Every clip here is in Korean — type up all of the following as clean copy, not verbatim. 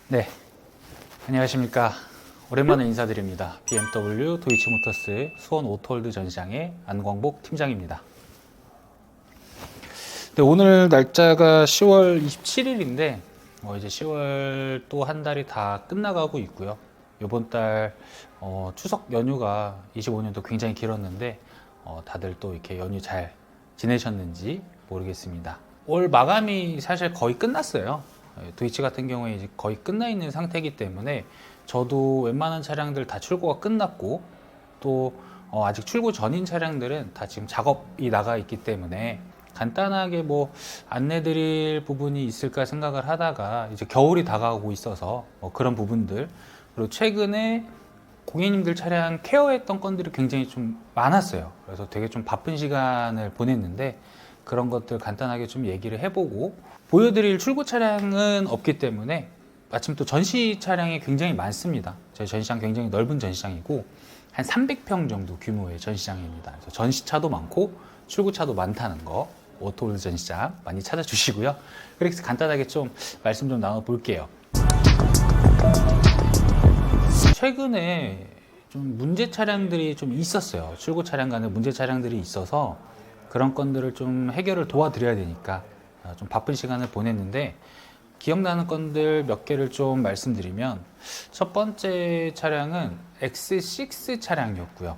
네, 안녕하십니까. 오랜만에 인사드립니다. BMW 도이치모터스 수원 오토월드 전시장의 안광복 팀장입니다. 네, 오늘 날짜가 10월 27일인데 이제 10월 또 한 달이 다 끝나가고 있고요. 이번 달 추석 연휴가 25년도 굉장히 길었는데 다들 또 이렇게 연휴 잘 지내셨는지 모르겠습니다. 올 마감이 사실 거의 끝났어요. 도이치 같은 경우에 이제 거의 끝나 있는 상태이기 때문에 저도 웬만한 차량들 다 출고가 끝났고 또 아직 출고 전인 차량들은 다 지금 작업이 나가 있기 때문에 간단하게 뭐 안내 드릴 부분이 있을까 생각을 하다가 이제 겨울이 다가오고 있어서 그런 부분들, 그리고 최근에 고객님들 차량 케어했던 건들이 굉장히 좀 많았어요. 그래서 되게 좀 바쁜 시간을 보냈는데 그런 것들 간단하게 좀 얘기를 해보고, 보여드릴 출고 차량은 없기 때문에 마침 또 전시 차량이 굉장히 많습니다. 저희 전시장 굉장히 넓은 전시장이고 한 300평 정도 규모의 전시장입니다. 그래서 전시차도 많고 출고차도 많다는 거, 오토월드 전시장 많이 찾아주시고요. 그래서 간단하게 좀 말씀 좀 나눠볼게요. 최근에 좀 문제 차량들이 좀 있었어요. 출고 차량 간에 문제 차량들이 있어서 그런 건들을 좀 해결을 도와드려야 되니까 좀 바쁜 시간을 보냈는데, 기억나는 건들 몇 개를 좀 말씀드리면, 첫 번째 차량은 X6 차량이었고요.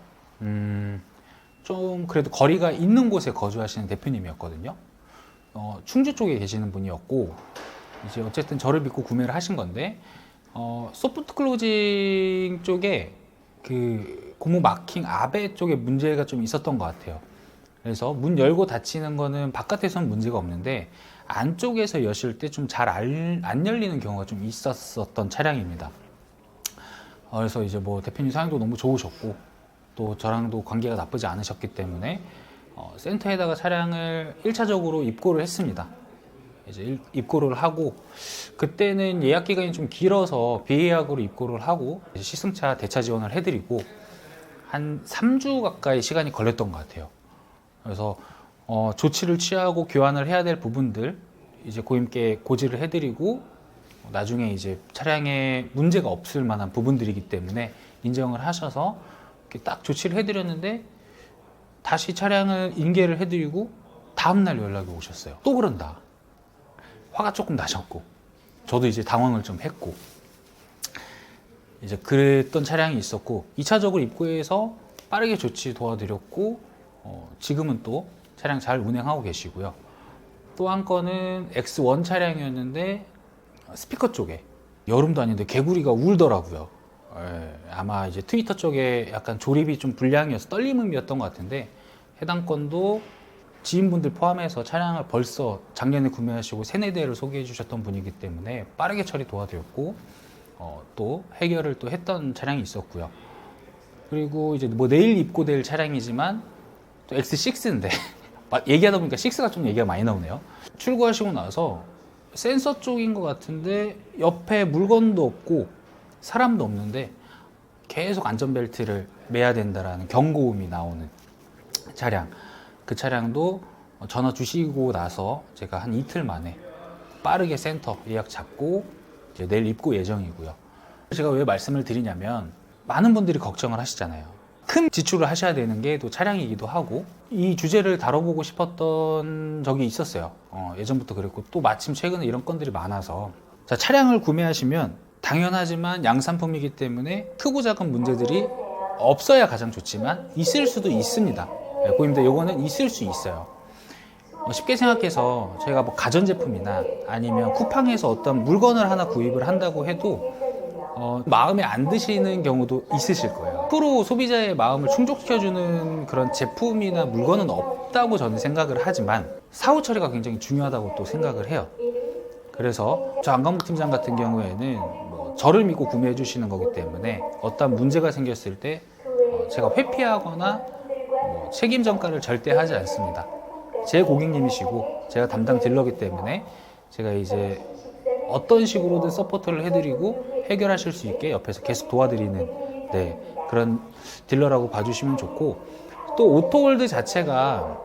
좀 그래도 거리가 있는 곳에 거주하시는 대표님이었거든요. 충주 쪽에 계시는 분이었고, 이제 어쨌든 저를 믿고 구매를 하신 건데, 소프트 클로징 쪽에 그 고무 마킹 아베 쪽에 문제가 좀 있었던 것 같아요. 그래서 문 열고 닫히는 거는 바깥에서는 문제가 없는데 안쪽에서 여실 때 좀 잘 안 열리는 경우가 좀 있었던 차량입니다. 그래서 이제 뭐 대표님 사용도 너무 좋으셨고 또 저랑도 관계가 나쁘지 않으셨기 때문에 센터에다가 차량을 1차적으로 입고를 했습니다. 이제 입고를 하고, 그때는 예약 기간이 좀 길어서 비예약으로 입고를 하고 시승차 대차 지원을 해드리고 한 3주 가까이 시간이 걸렸던 것 같아요. 그래서 조치를 취하고 교환을 해야 될 부분들 이제 고객님께 고지를 해드리고, 나중에 이제 차량에 문제가 없을 만한 부분들이기 때문에 인정을 하셔서 이렇게 딱 조치를 해드렸는데, 다시 차량을 인계를 해드리고 다음날 연락이 오셨어요. 또 그런다. 화가 조금 나셨고 저도 이제 당황을 좀 했고, 이제 그랬던 차량이 있었고 2차적으로 입고해서 빠르게 조치 도와드렸고 지금은 또 차량 잘 운행하고 계시고요. 또 한 건은 X1 차량이었는데 스피커 쪽에 여름도 아닌데 개구리가 울더라고요. 아마 이제 트위터 쪽에 약간 조립이 좀 불량이어서 떨림음이었던 것 같은데, 해당 건도 지인분들 포함해서 차량을 벌써 작년에 구매하시고 3-4대를 소개해 주셨던 분이기 때문에 빠르게 처리 도와드렸고 또 해결을 또 했던 차량이 있었고요. 그리고 이제 뭐 내일 입고될 차량이지만 또 X6인데 얘기하다 보니까 6가 좀 얘기가 많이 나오네요. 출고하시고 나서 센서 쪽인 것 같은데 옆에 물건도 없고 사람도 없는데 계속 안전벨트를 매야 된다라는 경고음이 나오는 차량, 그 차량도 전화 주시고 나서 제가 한 이틀 만에 빠르게 센터 예약 잡고 이제 내일 입고 예정이고요. 제가 왜 말씀을 드리냐면, 많은 분들이 걱정을 하시잖아요. 큰 지출을 하셔야 되는 게 또 차량이기도 하고, 이 주제를 다뤄보고 싶었던 적이 있었어요. 예전부터 그랬고 또 마침 최근에 이런 건들이 많아서. 자, 차량을 구매하시면 당연하지만 양산품이기 때문에 크고 작은 문제들이 없어야 가장 좋지만 있을 수도 있습니다. 고객님들, 요거는 있을 수 있어요. 쉽게 생각해서 저희가 뭐 가전제품이나 아니면 쿠팡에서 어떤 물건을 하나 구입을 한다고 해도 마음에 안 드시는 경우도 있으실 거예요. 프로 소비자의 마음을 충족시켜주는 그런 제품이나 물건은 없다고 저는 생각을 하지만 사후 처리가 굉장히 중요하다고 또 생각을 해요. 그래서 저 안광복 팀장 같은 경우에는 뭐 저를 믿고 구매해 주시는 거기 때문에 어떤 문제가 생겼을 때 제가 회피하거나 책임 전가를 절대 하지 않습니다. 제 고객님이시고 제가 담당 딜러기 때문에 제가 이제 어떤 식으로든 서포트를 해드리고 해결하실 수 있게 옆에서 계속 도와드리는 그런 딜러라고 봐주시면 좋고, 또 오토월드 자체가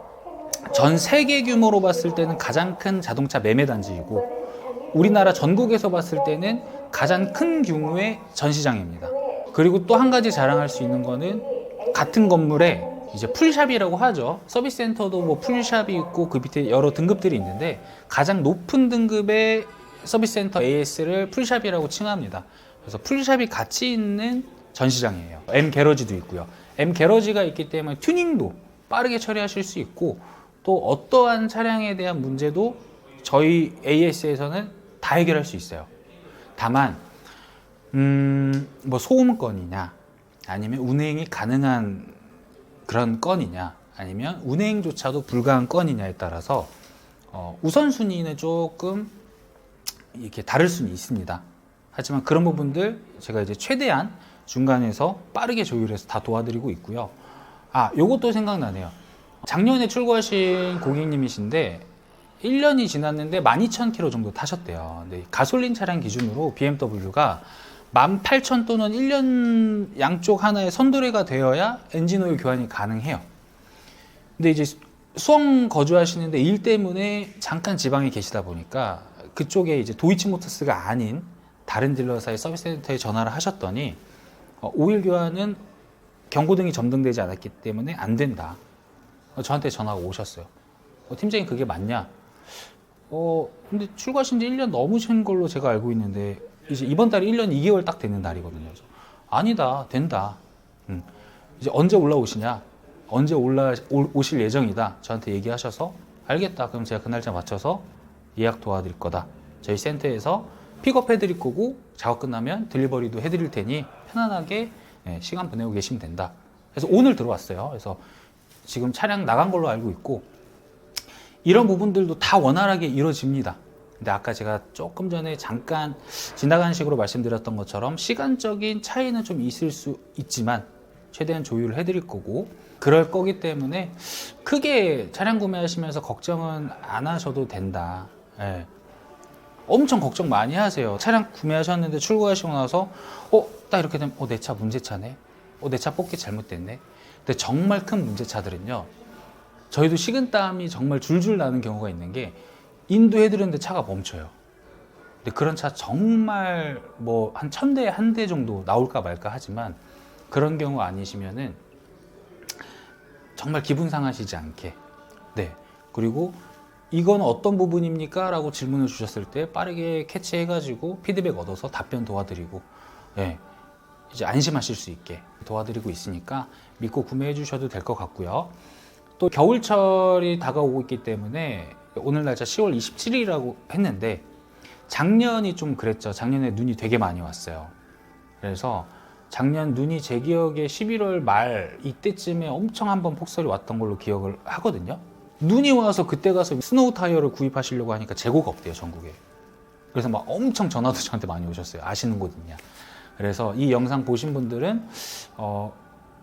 전 세계 규모로 봤을 때는 가장 큰 자동차 매매 단지이고 우리나라 전국에서 봤을 때는 가장 큰 규모의 전시장입니다. 그리고 또 한 가지 자랑할 수 있는 거는 같은 건물에 이제 풀샵이라고 하죠. 서비스 센터도 뭐 풀샵이 있고 그 밑에 여러 등급들이 있는데 가장 높은 등급의 서비스 센터 AS를 풀샵이라고 칭합니다. 그래서 풀샵이 같이 있는 전시장이에요. M 게러지도 있고요. M 게러지가 있기 때문에 튜닝도 빠르게 처리하실 수 있고 또 어떠한 차량에 대한 문제도 저희 AS에서는 다 해결할 수 있어요. 다만 뭐 소음 건이냐 아니면 운행이 가능한 그런 건이냐 아니면 운행조차도 불가한 건이냐에 따라서 우선순위는 조금 이렇게 다를 수는 있습니다. 하지만 그런 부분들 제가 이제 최대한 중간에서 빠르게 조율해서 다 도와드리고 있고요. 요것도 생각나네요. 작년에 출고하신 고객님이신데 1년이 지났는데 12,000km 정도 타셨대요. 근데 가솔린 차량 기준으로 BMW가 18,000 또는 1년 양쪽 하나에 선도래가 되어야 엔진오일 교환이 가능해요. 근데 이제 수원 거주하시는데 일 때문에 잠깐 지방에 계시다 보니까 그쪽에 이제 도이치모터스가 아닌 다른 딜러사의 서비스 센터에 전화를 하셨더니 오일 교환은 경고등이 점등되지 않았기 때문에 안 된다. 저한테 전화가 오셨어요. 팀장님 그게 맞냐? 근데 출고하신 지 1년 넘으신 걸로 제가 알고 있는데 이제 이번 달이 1년 2개월 딱 되는 날이거든요. 그래서 아니다, 된다. 이제 언제 올라오시냐? 언제 오실 예정이다. 저한테 얘기하셔서 알겠다. 그럼 제가 그 날짜 맞춰서 예약 도와드릴 거다. 저희 센터에서 픽업해 드릴 거고 작업 끝나면 딜리버리도 해드릴 테니 편안하게 시간 보내고 계시면 된다. 그래서 오늘 들어왔어요. 그래서 지금 차량 나간 걸로 알고 있고 이런 부분들도 다 원활하게 이루어집니다. 근데 아까 제가 조금 전에 잠깐 지나가는 식으로 말씀드렸던 것처럼 시간적인 차이는 좀 있을 수 있지만 최대한 조율을 해드릴 거고 그럴 거기 때문에 크게 차량 구매하시면서 걱정은 안 하셔도 된다. 엄청 걱정 많이 하세요. 차량 구매하셨는데 출고하시고 나서 딱 이렇게 되면 내 차 문제차네. 내 차 뽑기 잘못됐네. 근데 정말 큰 문제차들은요. 저희도 식은땀이 정말 줄줄 나는 경우가 있는 게 인도해드렸는데 차가 멈춰요. 근데 그런 차 정말 뭐 한 1000대에 한 대 정도 나올까 말까 하지만 그런 경우 아니시면은 정말 기분 상하시지 않게 그리고 이건 어떤 부분입니까? 라고 질문을 주셨을 때 빠르게 캐치해가지고 피드백 얻어서 답변 도와드리고 이제 안심하실 수 있게 도와드리고 있으니까 믿고 구매해 주셔도 될 것 같고요. 또 겨울철이 다가오고 있기 때문에 오늘 날짜 10월 27일이라고 했는데 작년이 좀 그랬죠. 작년에 눈이 되게 많이 왔어요. 그래서 작년 눈이 제 기억에 11월 말 이때쯤에 엄청 한번 폭설이 왔던 걸로 기억을 하거든요. 눈이 와서 그때 가서 스노우 타이어를 구입하시려고 하니까 재고가 없대요, 전국에. 그래서 막 엄청 전화도 저한테 많이 오셨어요. 아시는 곳 있냐. 그래서 이 영상 보신 분들은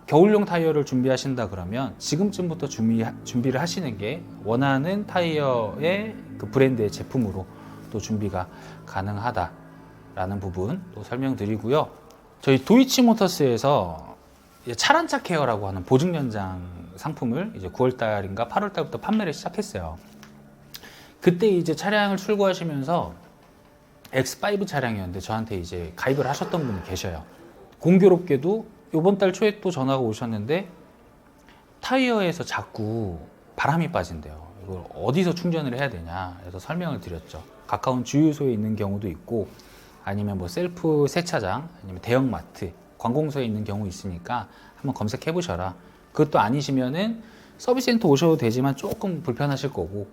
겨울용 타이어를 준비하신다 그러면 지금쯤부터 준비를 하시는 게 원하는 타이어의 그 브랜드의 제품으로 또 준비가 가능하다라는 부분 또 설명드리고요. 저희 도이치모터스에서 차란차 케어라고 하는 보증 연장 상품을 이제 9월달인가 8월달부터 판매를 시작했어요. 그때 이제 차량을 출고하시면서 X5 차량이었는데 저한테 이제 가입을 하셨던 분이 계셔요. 공교롭게도 이번 달 초에 또 전화가 오셨는데 타이어에서 자꾸 바람이 빠진대요. 이걸 어디서 충전을 해야 되냐. 그래서 설명을 드렸죠. 가까운 주유소에 있는 경우도 있고 아니면 뭐 셀프 세차장 아니면 대형마트 관공서에 있는 경우 있으니까 한번 검색해 보셔라. 그것도 아니시면은 서비스 센터 오셔도 되지만 조금 불편하실 거고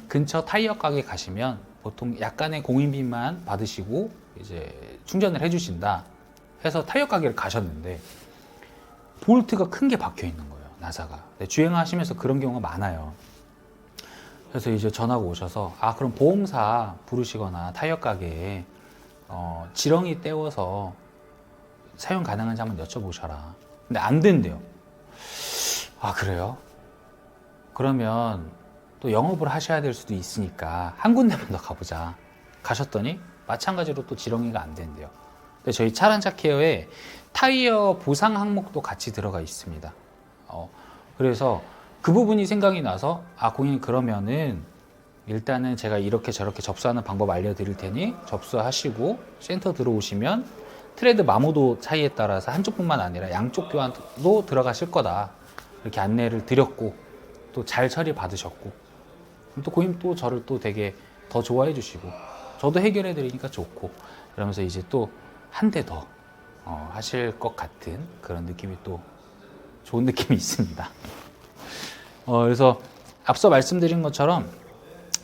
근처 타이어 가게 가시면 보통 약간의 공인비만 받으시고 이제 충전을 해주신다 해서 타이어 가게를 가셨는데 볼트가 큰 게 박혀 있는 거예요. 나사가. 주행하시면서 그런 경우가 많아요. 그래서 이제 전화가 오셔서 그럼 보험사 부르시거나 타이어 가게에 지렁이 떼워서 사용 가능한지 한번 여쭤보셔라. 근데 안 된대요. 그래요? 그러면 또 영업을 하셔야 될 수도 있으니까 한 군데만 더 가보자. 가셨더니 마찬가지로 또 지렁이가 안 된대요. 근데 저희 차란차 케어에 타이어 보상 항목도 같이 들어가 있습니다. 그래서 그 부분이 생각이 나서 고객님 그러면은 일단은 제가 이렇게 저렇게 접수하는 방법 알려드릴 테니 접수하시고 센터 들어오시면 트레드 마모도 차이에 따라서 한쪽뿐만 아니라 양쪽 교환도 들어가실 거다, 이렇게 안내를 드렸고 또 잘 처리 받으셨고 또 고객님 또 저를 또 되게 더 좋아해 주시고 저도 해결해 드리니까 좋고, 그러면서 이제 또 한 대 더 하실 것 같은 그런 느낌이, 또 좋은 느낌이 있습니다. 그래서 앞서 말씀드린 것처럼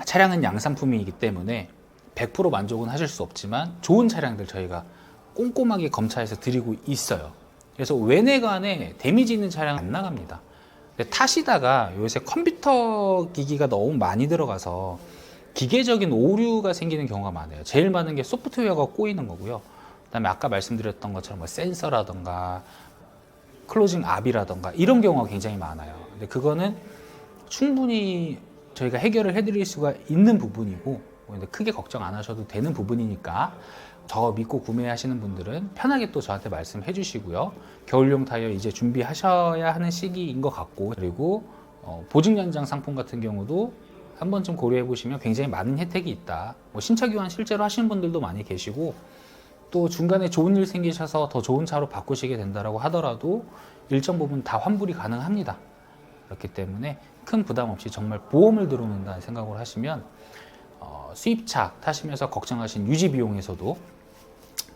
차량은 양산품이기 때문에 100% 만족은 하실 수 없지만 좋은 차량들 저희가 꼼꼼하게 검차해서 드리고 있어요. 그래서 외내관에 데미지 있는 차량 안 나갑니다. 타시다가 요새 컴퓨터 기기가 너무 많이 들어가서 기계적인 오류가 생기는 경우가 많아요. 제일 많은 게 소프트웨어가 꼬이는 거고요. 그다음에 아까 말씀드렸던 것처럼 뭐 센서라던가 클로징 압이라던가 이런 경우가 굉장히 많아요. 근데 그거는 충분히 저희가 해결을 해드릴 수가 있는 부분이고, 근데 크게 걱정 안 하셔도 되는 부분이니까 저 믿고 구매하시는 분들은 편하게 또 저한테 말씀해 주시고요. 겨울용 타이어 이제 준비하셔야 하는 시기인 것 같고, 그리고 보증 연장 상품 같은 경우도 한 번쯤 고려해 보시면 굉장히 많은 혜택이 있다. 뭐 신차 교환 실제로 하시는 분들도 많이 계시고, 또 중간에 좋은 일 생기셔서 더 좋은 차로 바꾸시게 된다라고 하더라도 일정 부분 다 환불이 가능합니다. 그렇기 때문에 큰 부담 없이 정말 보험을 들어놓는다는 생각을 하시면 수입차 타시면서 걱정하신 유지 비용에서도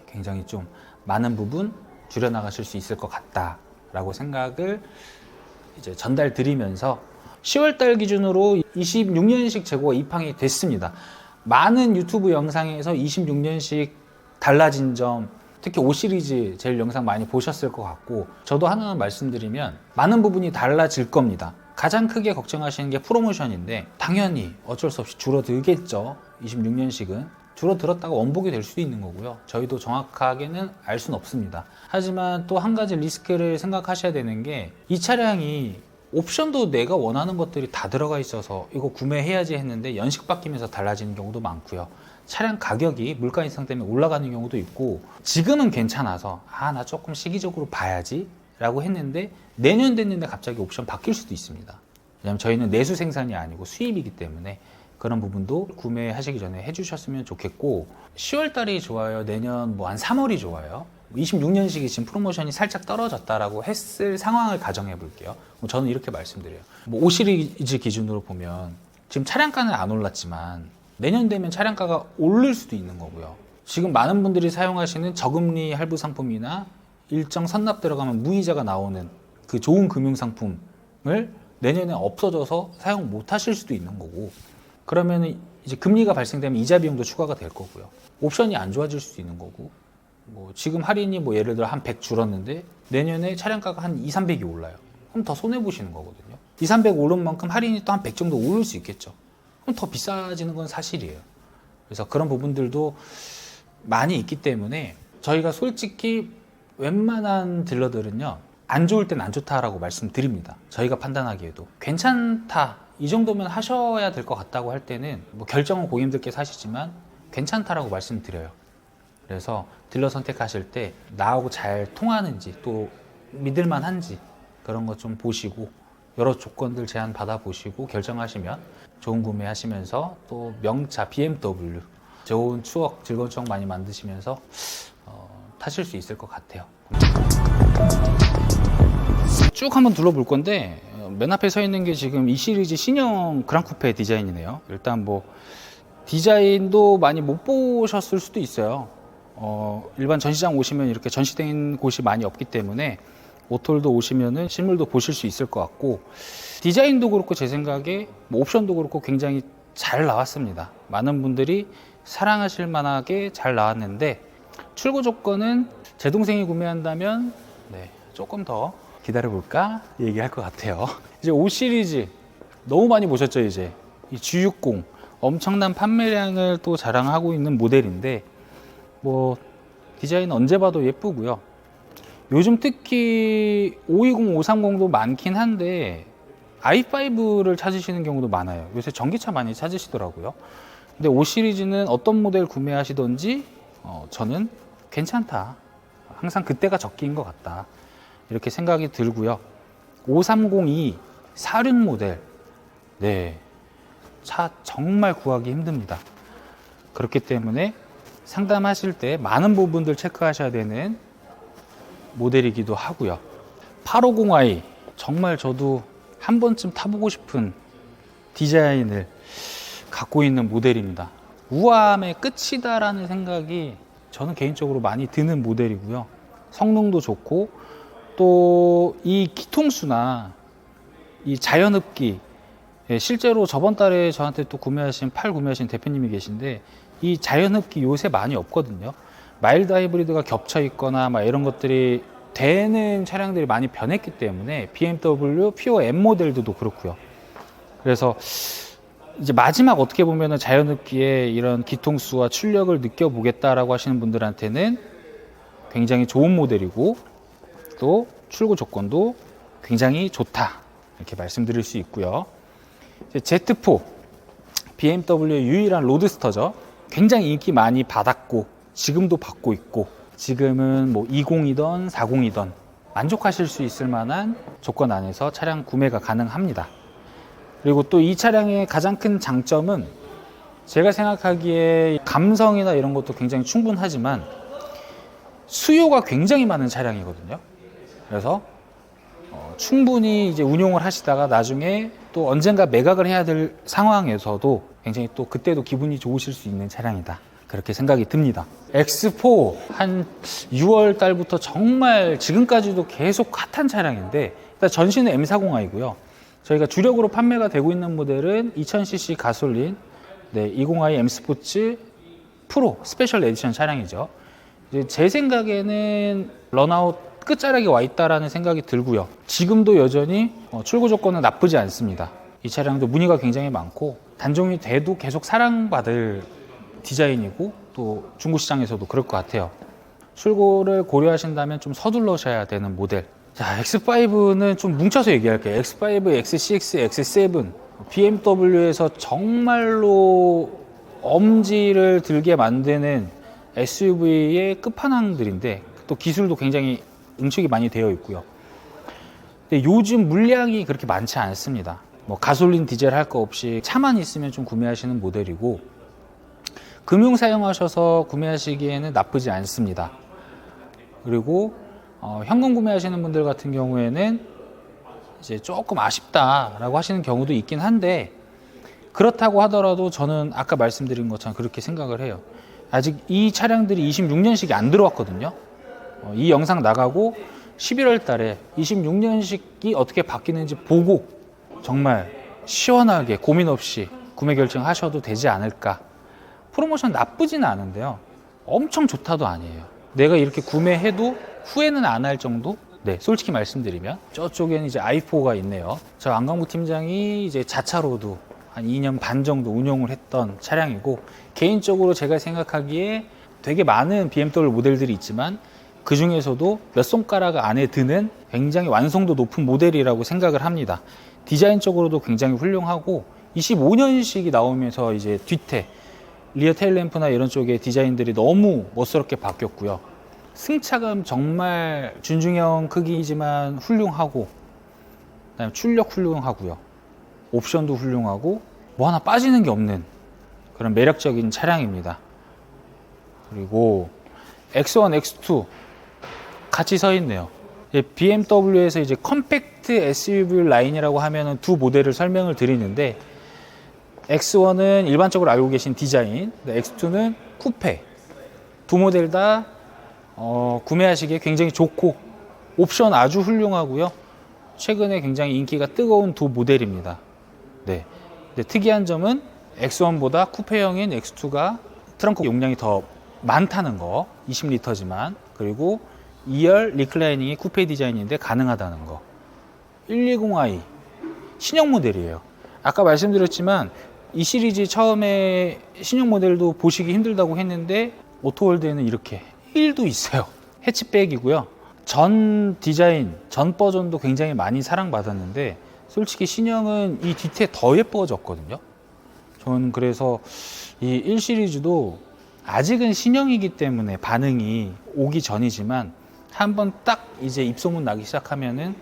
굉장히 좀 많은 부분 줄여나가실 수 있을 것 같다라고 생각을 이제 전달 드리면서 10월달 기준으로 26년식 재고가 입항이 됐습니다. 많은 유튜브 영상에서 26년식 달라진 점, 특히 5 시리즈 제일 영상 많이 보셨을 것 같고, 저도 하나만 말씀드리면 많은 부분이 달라질 겁니다. 가장 크게 걱정하시는 게 프로모션인데 당연히 어쩔 수 없이 줄어들겠죠. 26년식은 줄어들었다가 원복이 될 수도 있는 거고요. 저희도 정확하게는 알 수는 없습니다. 하지만 또 한 가지 리스크를 생각하셔야 되는 게, 이 차량이 옵션도 내가 원하는 것들이 다 들어가 있어서 이거 구매해야지 했는데 연식 바뀌면서 달라지는 경우도 많고요. 차량 가격이 물가 인상 때문에 올라가는 경우도 있고, 지금은 괜찮아서 나 조금 시기적으로 봐야지 라고 했는데 내년 됐는데 갑자기 옵션 바뀔 수도 있습니다. 왜냐하면 저희는 내수 생산이 아니고 수입이기 때문에 그런 부분도 구매하시기 전에 해주셨으면 좋겠고, 10월 달이 좋아요? 내년 뭐 한 3월이 좋아요? 26년식이 지금 프로모션이 살짝 떨어졌다라고 했을 상황을 가정해 볼게요. 저는 이렇게 말씀드려요. 뭐 5 시리즈 기준으로 보면 지금 차량가는 안 올랐지만 내년 되면 차량가가 오를 수도 있는 거고요. 지금 많은 분들이 사용하시는 저금리 할부 상품이나 일정 선납 들어가면 무이자가 나오는 그 좋은 금융상품을 내년에 없어져서 사용 못 하실 수도 있는 거고, 그러면 이제 금리가 발생되면 이자 비용도 추가가 될 거고요. 옵션이 안 좋아질 수도 있는 거고, 뭐 지금 할인이 뭐 예를 들어 한 100 줄었는데 내년에 차량가가 한 2, 300이 올라요. 그럼 더 손해 보시는 거거든요. 2, 300 오른 만큼 할인이 또 한 100 정도 오를 수 있겠죠. 그럼 더 비싸지는 건 사실이에요. 그래서 그런 부분들도 많이 있기 때문에 저희가 솔직히 웬만한 딜러들은요, 안 좋을 땐 안 좋다라고 말씀드립니다. 저희가 판단하기에도 괜찮다, 이 정도면 하셔야 될 것 같다고 할 때는 뭐 결정은 고객님들께서 하시지만 괜찮다라고 말씀드려요. 그래서 딜러 선택하실 때 나하고 잘 통하는지 또 믿을만한지 그런 거 좀 보시고 여러 조건들 제안 받아보시고 결정하시면 좋은 구매 하시면서 또 명차 BMW 좋은 추억, 즐거운 추억 많이 만드시면서 타실 수 있을 것 같아요. 쭉 한번 둘러볼 건데 맨 앞에 서 있는 게 지금 이 시리즈 신형 그랑쿠페 디자인이네요. 일단 뭐 디자인도 많이 못 보셨을 수도 있어요. 일반 전시장 오시면 이렇게 전시된 곳이 많이 없기 때문에 오톨도 오시면은 실물도 보실 수 있을 것 같고, 디자인도 그렇고 제 생각에 뭐 옵션도 그렇고 굉장히 잘 나왔습니다. 많은 분들이 사랑하실 만하게 잘 나왔는데, 출고 조건은 제 동생이 구매한다면 조금 더 기다려볼까 얘기할 것 같아요. 이제 5 시리즈 너무 많이 보셨죠. 이제 이 G60 엄청난 판매량을 또 자랑하고 있는 모델인데, 뭐 디자인 언제 봐도 예쁘고요. 요즘 특히 520, 530도 많긴 한데 i5를 찾으시는 경우도 많아요. 요새 전기차 많이 찾으시더라고요. 근데 5 시리즈는 어떤 모델 구매하시던지 저는 괜찮다, 항상 그때가 적기인 것 같다, 이렇게 생각이 들고요. 5302 46 모델, 차 정말 구하기 힘듭니다. 그렇기 때문에 상담하실 때 많은 부분들 체크하셔야 되는 모델이기도 하고요. 850i 정말 저도 한 번쯤 타보고 싶은 디자인을 갖고 있는 모델입니다. 우아함의 끝이다라는 생각이 저는 개인적으로 많이 드는 모델이고요. 성능도 좋고 또 이 기통수나 이 자연흡기, 실제로 저번 달에 저한테 또 팔 구매하신 대표님이 계신데 이 자연흡기 요새 많이 없거든요. 마일드 하이브리드가 겹쳐 있거나 막 이런 것들이 되는 차량들이 많이 변했기 때문에 BMW 퓨어 M 모델들도 그렇고요. 그래서 이제 마지막 어떻게 보면은 자연흡기에 이런 기통수와 출력을 느껴보겠다라고 하시는 분들한테는 굉장히 좋은 모델이고 또 출고 조건도 굉장히 좋다 이렇게 말씀드릴 수 있고요. Z4 BMW의 유일한 로드스터죠. 굉장히 인기 많이 받았고 지금도 받고 있고 지금은 뭐 20이던 40이던 만족하실 수 있을 만한 조건 안에서 차량 구매가 가능합니다. 그리고 또 이 차량의 가장 큰 장점은 제가 생각하기에 감성이나 이런 것도 굉장히 충분하지만 수요가 굉장히 많은 차량이거든요. 그래서 충분히 이제 운용을 하시다가 나중에 또 언젠가 매각을 해야 될 상황에서도 굉장히 또 그때도 기분이 좋으실 수 있는 차량이다. 그렇게 생각이 듭니다. X4 한 6월 달부터 정말 지금까지도 계속 핫한 차량인데 일단 전시는 M40i고요. 저희가 주력으로 판매가 되고 있는 모델은 2000cc 가솔린 20i M 스포츠 프로 스페셜 에디션 차량이죠. 이제 제 생각에는 런아웃 끝자락에 와 있다라는 생각이 들고요. 지금도 여전히 출고 조건은 나쁘지 않습니다. 이 차량도 문의가 굉장히 많고 단종이 돼도 계속 사랑받을 디자인이고 또 중고 시장에서도 그럴 것 같아요. 출고를 고려하신다면 좀 서둘러셔야 되는 모델. 자, X5는 좀 뭉쳐서 얘기할게요. X5, X6, X7 BMW에서 정말로 엄지를 들게 만드는 SUV의 끝판왕들인데 또 기술도 굉장히 응축이 많이 되어 있고요. 근데 요즘 물량이 그렇게 많지 않습니다. 뭐 가솔린, 디젤 할 거 없이 차만 있으면 좀 구매하시는 모델이고 금융 사용하셔서 구매하시기에는 나쁘지 않습니다. 그리고 현금 구매하시는 분들 같은 경우에는 이제 조금 아쉽다라고 하시는 경우도 있긴 한데 그렇다고 하더라도 저는 아까 말씀드린 것처럼 그렇게 생각을 해요. 아직 이 차량들이 26년식이 안 들어왔거든요. 이 영상 나가고 11월 달에 26년식이 어떻게 바뀌는지 보고 정말 시원하게 고민 없이 구매 결정하셔도 되지 않을까. 프로모션 나쁘지는 않은데요. 엄청 좋다도 아니에요. 내가 이렇게 구매해도 후회는 안 할 정도? 네, 솔직히 말씀드리면 저쪽에는 이제 i4가 있네요. 저 안광부 팀장이 이제 자차로도 한 2년 반 정도 운용을 했던 차량이고 개인적으로 제가 생각하기에 되게 많은 BMW 모델들이 있지만 그 중에서도 몇 손가락 안에 드는 굉장히 완성도 높은 모델이라고 생각을 합니다. 디자인적으로도 굉장히 훌륭하고 25년식이 나오면서 이제 뒤태 리어 테일램프나 이런 쪽의 디자인들이 너무 멋스럽게 바뀌었고요. 승차감 정말 준중형 크기이지만 훌륭하고 그다음에 출력 훌륭하고요. 옵션도 훌륭하고 뭐 하나 빠지는 게 없는 그런 매력적인 차량입니다. 그리고 X1, X2 같이 서 있네요. BMW에서 이제 컴팩트 SUV 라인이라고 하면은 두 모델을 설명을 드리는데 X1은 일반적으로 알고 계신 디자인, X2는 쿠페. 두 모델 다 구매하시기에 굉장히 좋고 옵션 아주 훌륭하고요. 최근에 굉장히 인기가 뜨거운 두 모델입니다. 네. 근데 특이한 점은 X1보다 쿠페형인 X2가 트렁크 용량이 더 많다는 거, 20리터지만. 그리고 2열 리클라이닝이 쿠페 디자인인데 가능하다는 거. 120i 신형 모델이에요. 아까 말씀드렸지만 이 시리즈 처음에 신형 모델도 보시기 힘들다고 했는데 오토월드에는 이렇게 1도 있어요. 해치백이고요. 전 디자인, 전 버전도 굉장히 많이 사랑받았는데 솔직히 신형은 이 뒤태 더 예뻐졌거든요. 저는 그래서 이 1 시리즈도 아직은 신형이기 때문에 반응이 오기 전이지만 한번 딱 이제 입소문 나기 시작하면은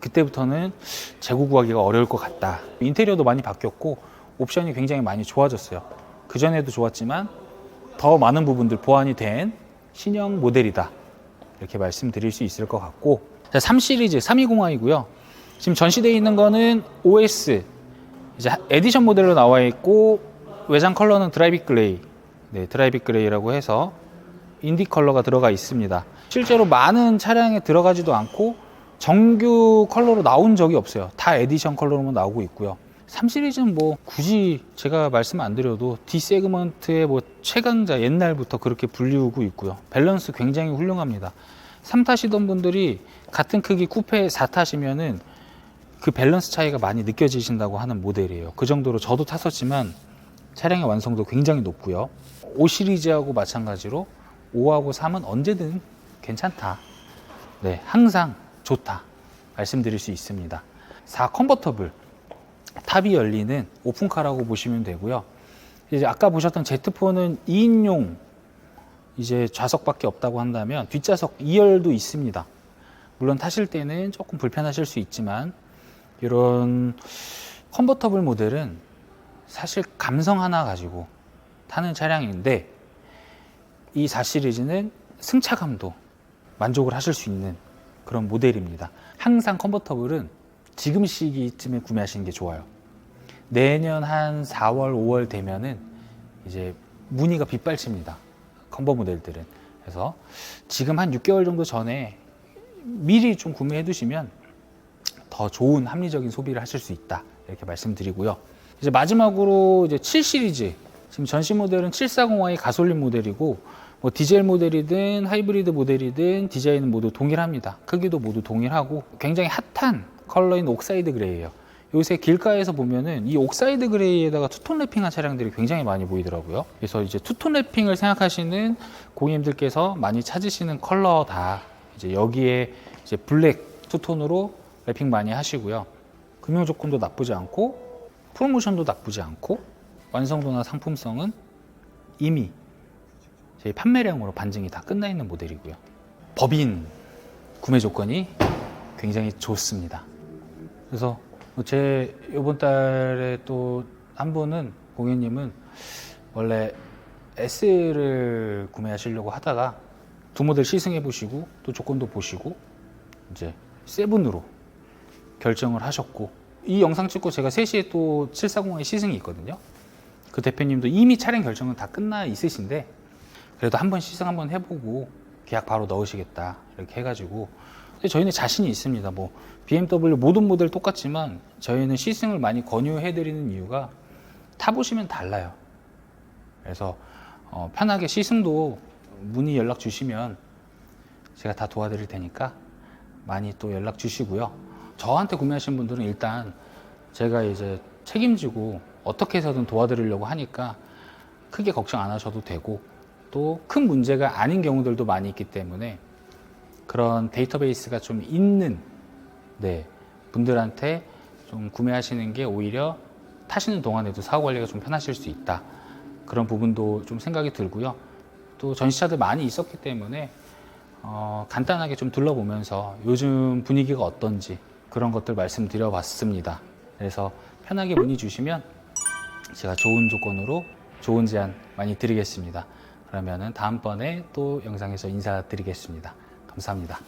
그때부터는 재고 구하기가 어려울 것 같다. 인테리어도 많이 바뀌었고 옵션이 굉장히 많이 좋아졌어요. 그전에도 좋았지만 더 많은 부분들 보완이 된 신형 모델이다, 이렇게 말씀드릴 수 있을 것 같고, 자, 3 시리즈 320i고요. 지금 전시되어 있는 거는 OS 이제 에디션 모델로 나와 있고, 외장 컬러는 드라이빅 그레이, 네, 드라이빅 그레이라고 해서 인디 컬러가 들어가 있습니다. 실제로 많은 차량에 들어가지도 않고 정규 컬러로 나온 적이 없어요. 다 에디션 컬러로만 나오고 있고요. 3 시리즈는 뭐 굳이 제가 말씀 안 드려도 D 세그먼트의 뭐 최강자, 옛날부터 그렇게 불리우고 있고요. 밸런스 굉장히 훌륭합니다. 3 타시던 분들이 같은 크기 쿠페 4 타시면은 그 밸런스 차이가 많이 느껴지신다고 하는 모델이에요. 그 정도로 저도 탔었지만 차량의 완성도 굉장히 높고요. 5 시리즈하고 마찬가지로 5하고 3은 언제든 괜찮다, 네, 항상 좋다 말씀드릴 수 있습니다. 4 컨버터블, 탑이 열리는 오픈카라고 보시면 되고요. 이제 아까 보셨던 Z4는 2인용 이제 좌석밖에 없다고 한다면 뒷좌석 2열도 있습니다. 물론 타실 때는 조금 불편하실 수 있지만 이런 컨버터블 모델은 사실 감성 하나 가지고 타는 차량인데, 이 4 시리즈는 승차감도 만족을 하실 수 있는 그런 모델입니다. 항상 컨버터블은 지금 시기쯤에 구매하시는 게 좋아요. 내년 한 4월, 5월 되면은 이제 무늬가 빗발칩니다. 컨버 모델들은. 그래서 지금 한 6개월 정도 전에 미리 좀 구매해 두시면 더 좋은 합리적인 소비를 하실 수 있다, 이렇게 말씀드리고요. 이제 마지막으로 이제 7 시리즈, 지금 전시 모델은 740i 가솔린 모델이고, 뭐 디젤 모델이든 하이브리드 모델이든 디자인은 모두 동일합니다. 크기도 모두 동일하고 굉장히 핫한 컬러인 옥사이드 그레이예요. 요새 길가에서 보면은 이 옥사이드 그레이에다가 투톤 랩핑한 차량들이 굉장히 많이 보이더라고요. 그래서 이제 투톤 랩핑을 생각하시는 고객님들께서 많이 찾으시는 컬러다. 이제 여기에 이제 블랙 투톤으로 랩핑 많이 하시고요. 금융 조건도 나쁘지 않고 프로모션도 나쁘지 않고 완성도나 상품성은 이미 저희 판매량으로 반증이 다 끝나 있는 모델이고요. 법인 구매 조건이 굉장히 좋습니다. 그래서 제 이번 달에 또 한 분은, 고객님은 원래 S를 구매하시려고 하다가 두 모델 시승해 보시고 또 조건도 보시고 이제 7으로 결정을 하셨고, 이 영상 찍고 제가 3시에 또 740i 시승이 있거든요. 그 대표님도 이미 차량 결정은 다 끝나 있으신데 그래도 한번 시승 한번 해보고 계약 바로 넣으시겠다, 이렇게 해가지고. 근데 저희는 자신이 있습니다. 뭐 BMW 모든 모델 똑같지만 저희는 시승을 많이 권유해드리는 이유가 타보시면 달라요. 그래서 편하게 시승도 문의 연락 주시면 제가 다 도와드릴 테니까 많이 또 연락 주시고요. 저한테 구매하신 분들은 일단 제가 이제 책임지고 어떻게 해서든 도와드리려고 하니까 크게 걱정 안 하셔도 되고, 또 큰 문제가 아닌 경우들도 많이 있기 때문에 그런 데이터베이스가 좀 있는, 네, 분들한테 좀 구매하시는 게 오히려 타시는 동안에도 사후 관리가 좀 편하실 수 있다, 그런 부분도 좀 생각이 들고요. 또 전시차들 많이 있었기 때문에 간단하게 좀 둘러보면서 요즘 분위기가 어떤지 그런 것들 말씀드려 봤습니다. 그래서 편하게 문의 주시면 제가 좋은 조건으로 좋은 제안 많이 드리겠습니다. 그러면은 다음번에 또 영상에서 인사드리겠습니다. 감사합니다.